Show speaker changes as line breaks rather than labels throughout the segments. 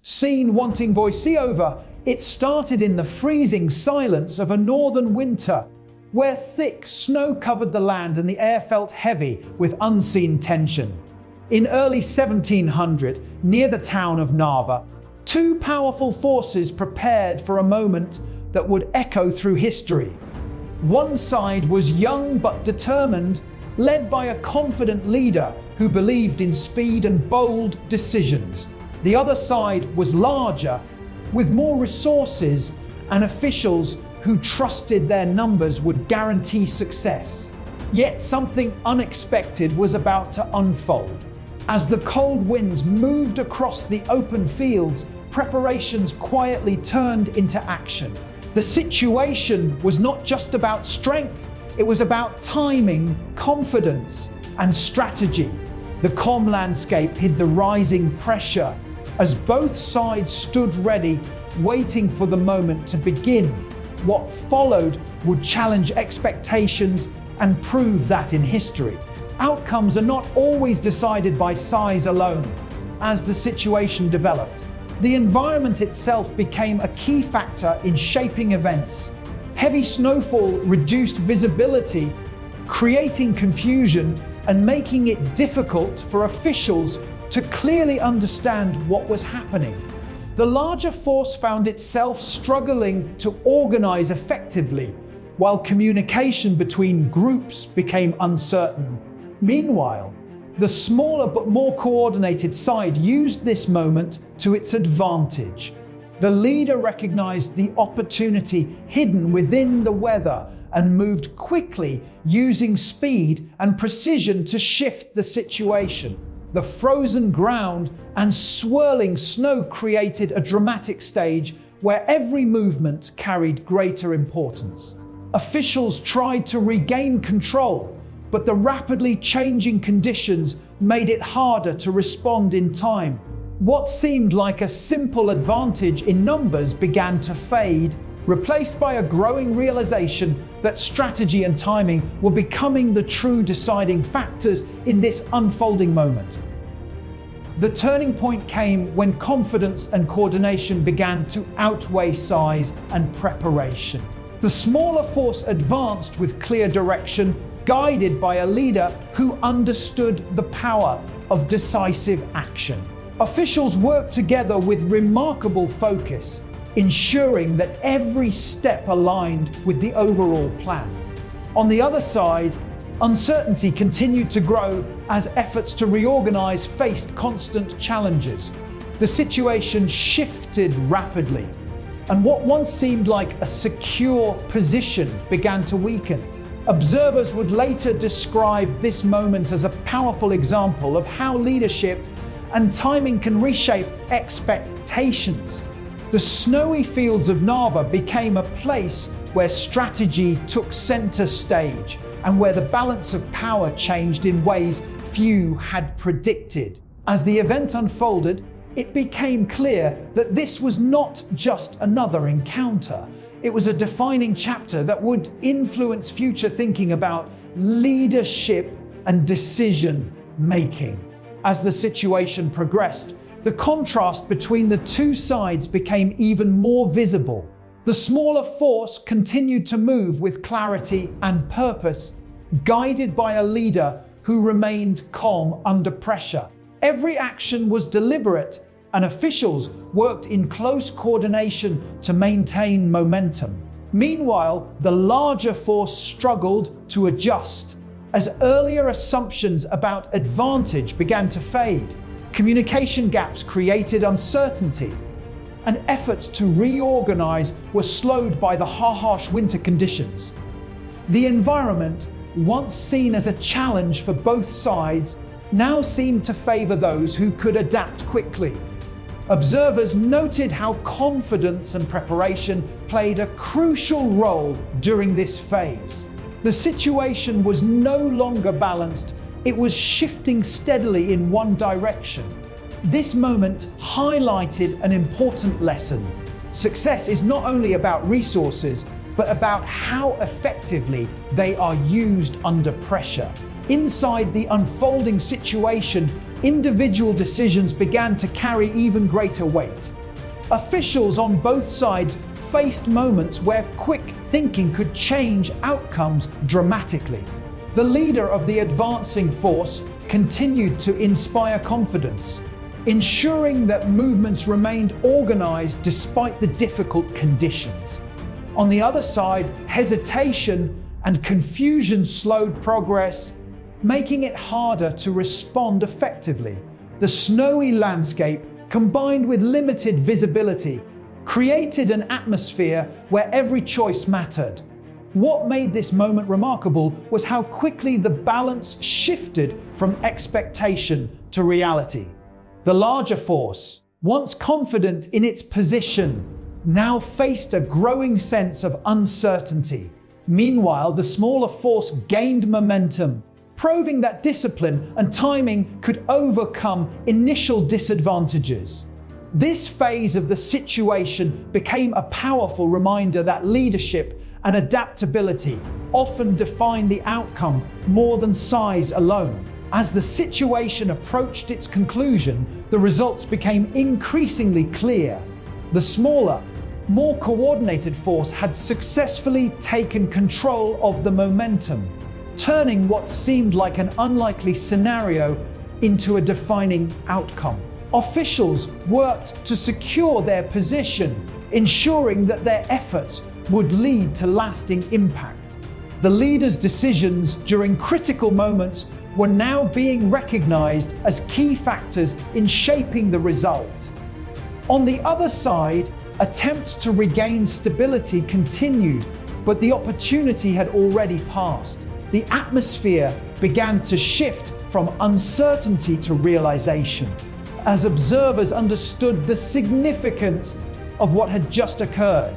Seen wanting voiceover, it started in the freezing silence of a northern winter, where thick snow covered the land and the air felt heavy with unseen tension. In early 1700, near the town of Narva, two powerful forces prepared for a moment that would echo through history. One side was young but determined, led by a confident leader who believed in speed and bold decisions. The other side was larger, with more resources and officials who trusted their numbers would guarantee success. Yet something unexpected was about to unfold. As the cold winds moved across the open fields, preparations quietly turned into action. The situation was not just about strength, it was about timing, confidence, and strategy. The calm landscape hid the rising pressure as both sides stood ready, waiting for the moment to begin. What followed would challenge expectations and prove that in history, outcomes are not always decided by size alone. As the situation developed, the environment itself became a key factor in shaping events. Heavy snowfall reduced visibility, creating confusion and making it difficult for officials to clearly understand what was happening. The larger force found itself struggling to organize effectively, while communication between groups became uncertain. Meanwhile, the smaller but more coordinated side used this moment to its advantage. The leader recognized the opportunity hidden within the weather and moved quickly, using speed and precision to shift the situation. The frozen ground and swirling snow created a dramatic stage where every movement carried greater importance. Officials tried to regain control, but the rapidly changing conditions made it harder to respond in time. What seemed like a simple advantage in numbers began to fade, replaced by a growing realization that strategy and timing were becoming the true deciding factors in this unfolding moment. The turning point came when confidence and coordination began to outweigh size and preparation. The smaller force advanced with clear direction, guided by a leader who understood the power of decisive action. Officials worked together with remarkable focus, ensuring that every step aligned with the overall plan. On the other side, uncertainty continued to grow as efforts to reorganize faced constant challenges. The situation shifted rapidly, and what once seemed like a secure position began to weaken. Observers would later describe this moment as a powerful example of how leadership and timing can reshape expectations. The snowy fields of Narva became a place where strategy took center stage and where the balance of power changed in ways few had predicted. As the event unfolded, it became clear that this was not just another encounter. It was a defining chapter that would influence future thinking about leadership and decision making. As the situation progressed, the contrast between the two sides became even more visible. The smaller force continued to move with clarity and purpose, guided by a leader who remained calm under pressure. Every action was deliberate, and officials worked in close coordination to maintain momentum. Meanwhile, the larger force struggled to adjust as earlier assumptions about advantage began to fade. Communication gaps created uncertainty, and efforts to reorganize were slowed by the harsh winter conditions. The environment, once seen as a challenge for both sides, now seemed to favor those who could adapt quickly. Observers noted how confidence and preparation played a crucial role during this phase. The situation was no longer balanced, it was shifting steadily in one direction. This moment highlighted an important lesson. Success is not only about resources, but about how effectively they are used under pressure. Inside the unfolding situation, individual decisions began to carry even greater weight. Officials on both sides faced moments where quick thinking could change outcomes dramatically. The leader of the advancing force continued to inspire confidence, ensuring that movements remained organized despite the difficult conditions. On the other side, hesitation and confusion slowed progress, making it harder to respond effectively. The snowy landscape, combined with limited visibility, created an atmosphere where every choice mattered. What made this moment remarkable was how quickly the balance shifted from expectation to reality. The larger force, once confident in its position, now faced a growing sense of uncertainty. Meanwhile, the smaller force gained momentum, proving that discipline and timing could overcome initial disadvantages. This phase of the situation became a powerful reminder that leadership and adaptability often define the outcome more than size alone. As the situation approached its conclusion, the results became increasingly clear. The smaller, more coordinated force had successfully taken control of the momentum, turning what seemed like an unlikely scenario into a defining outcome. Officials worked to secure their position, ensuring that their efforts would lead to lasting impact. The leader's decisions during critical moments were now being recognized as key factors in shaping the result. On the other side, attempts to regain stability continued, but the opportunity had already passed. The atmosphere began to shift from uncertainty to realization, as observers understood the significance of what had just occurred.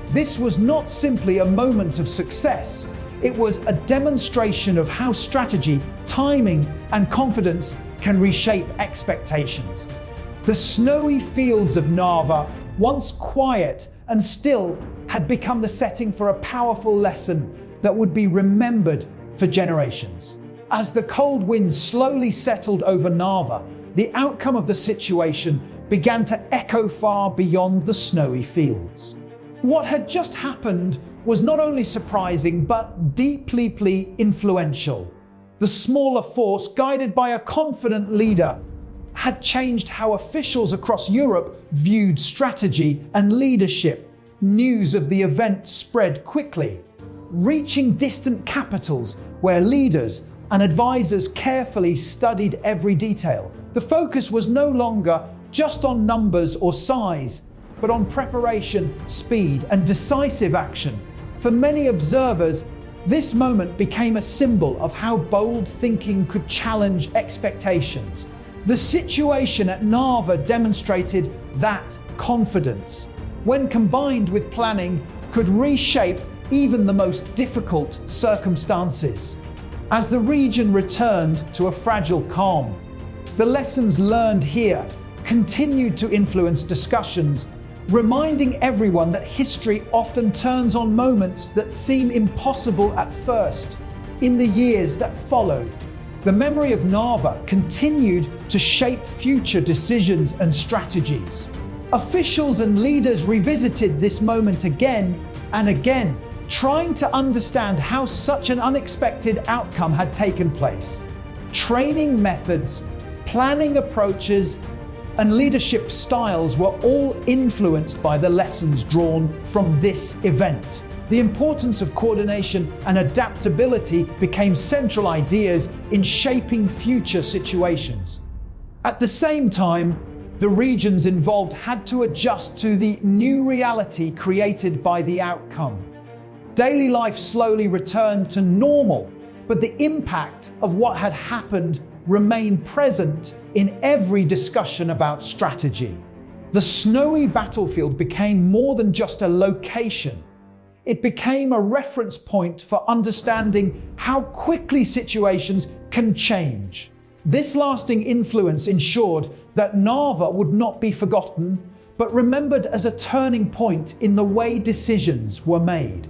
This was not simply a moment of success, it was a demonstration of how strategy, timing, and confidence can reshape expectations. The snowy fields of Narva, once quiet and still, had become the setting for a powerful lesson that would be remembered for generations. As the cold winds slowly settled over Narva, the outcome of the situation began to echo far beyond the snowy fields. What had just happened was not only surprising, but deeply influential. The smaller force, guided by a confident leader, had changed how officials across Europe viewed strategy and leadership. News of the event spread quickly, reaching distant capitals where leaders and advisors carefully studied every detail. The focus was no longer just on numbers or size, but on preparation, speed, and decisive action. For many observers, this moment became a symbol of how bold thinking could challenge expectations. The situation at Narva demonstrated that confidence, when combined with planning, could reshape even the most difficult circumstances. As the region returned to a fragile calm, the lessons learned here continued to influence discussions, reminding everyone that history often turns on moments that seem impossible at first. In the years that followed, the memory of Narva continued to shape future decisions and strategies. Officials and leaders revisited this moment again and again, trying to understand how such an unexpected outcome had taken place. Training methods, planning approaches, and leadership styles were all influenced by the lessons drawn from this event. The importance of coordination and adaptability became central ideas in shaping future situations. At the same time, the regions involved had to adjust to the new reality created by the outcome. Daily life slowly returned to normal, but the impact of what had happened remained present in every discussion about strategy. The snowy battlefield became more than just a location. It became a reference point for understanding how quickly situations can change. This lasting influence ensured that Narva would not be forgotten, but remembered as a turning point in the way decisions were made.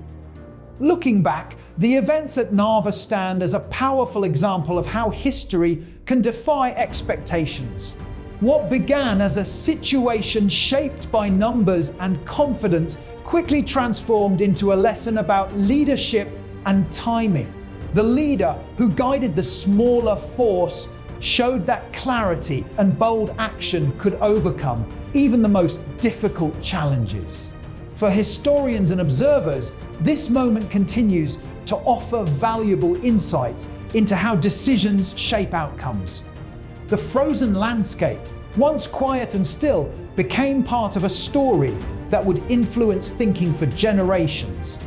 Looking back, the events at Narva stand as a powerful example of how history can defy expectations. What began as a situation shaped by numbers and confidence quickly transformed into a lesson about leadership and timing. The leader who guided the smaller force showed that clarity and bold action could overcome even the most difficult challenges. For historians and observers, this moment continues to offer valuable insights into how decisions shape outcomes. The frozen landscape, once quiet and still, became part of a story that would influence thinking for generations.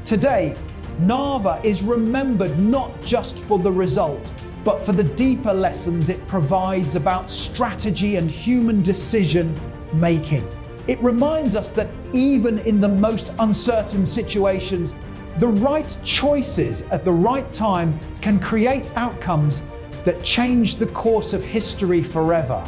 Today, Narva is remembered not just for the result, but for the deeper lessons it provides about strategy and human decision making. It reminds us that even in the most uncertain situations, the right choices at the right time can create outcomes that change the course of history forever.